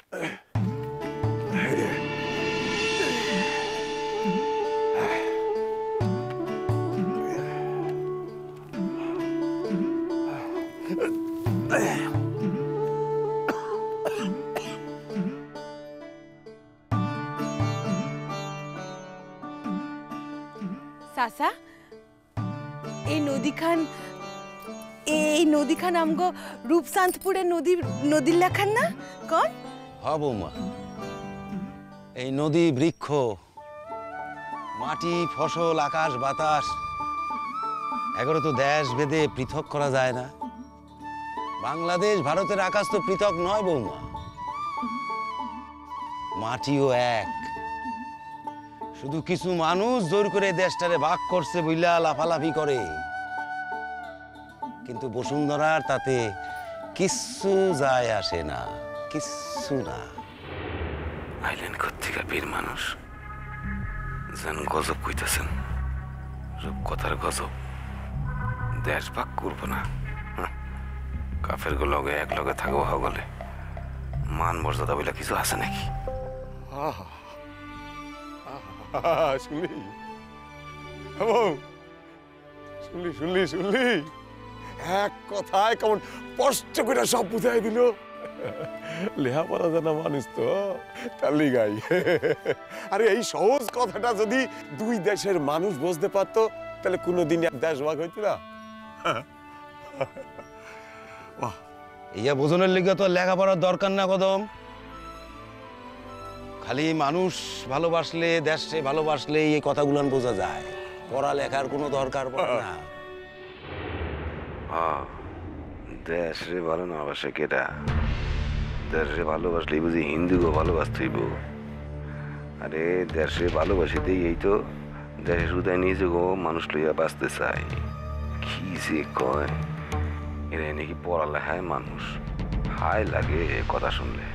চাচা এই নদীখান আমগো রূপচাঁদপুরের নদীর লেখান না কন? হ্যাঁ বৌমা, এই নদী, বৃক্ষ, মাটি, ফসল, আকাশ বাতাস এগুলো তো দেশ ভেদে পৃথক করা যায় না। বাংলাদেশ ভারতের আকাশ তো পৃথক নয় বৌমা, মাটিও এক। শুধু কিছু মানুষ জোর করে দেশটারে ভাগ করছে বইলা লাফালাফি করে, কিন্তু বসুন্ধরার তাতে কিচ্ছু যায় আসে না, কিচ্ছু না। আইলেন কোত্থেকে বীর মানুষ, যেন গজব কইতেছেন, রূপকথার গজব। দেশ ভাগ করবো না, কাফের লগে এক লগে থাকবো হগলে, মান মর্যাদা বলে কিছু আছে নাকি? শুনলি শুনলি শুনলি শুনলি, এক কথায় কেমন স্পষ্ট করে সব বুঝাই দিল। লেহাপড়া জানা মানুষ তো তালি গাই। আরে এই সহজ কথাটা যদি দুই দেশের মানুষ বুঝতে পারতো, তাহলে কোনোদিন এক দেশ ভাগ হইতো না। ইয়া বোঝনের লিগে তো লেখাপড়ার দরকার না কদম। খালি মানুষ ভালোবাসলে, দেশে ভালোবাসলে এই কথাগুলো বোঝা যায়। পড়ালেখার কোনো দরকার পড়ে না। দেশে ভালো না বাসে কেটা? দেশে ভালোবাসলেই বুঝি হিন্দুকে ভালোবাসতেইব? আরে দেশে ভালোবাসিতেই এই তো দেশের উদয় নিজেকেও মানুষ লইয়া বাঁচতে চাই। কি যে কয়, এরা নাকি পড়ালেখায় মানুষ, হায় লাগে কথা শুনলে।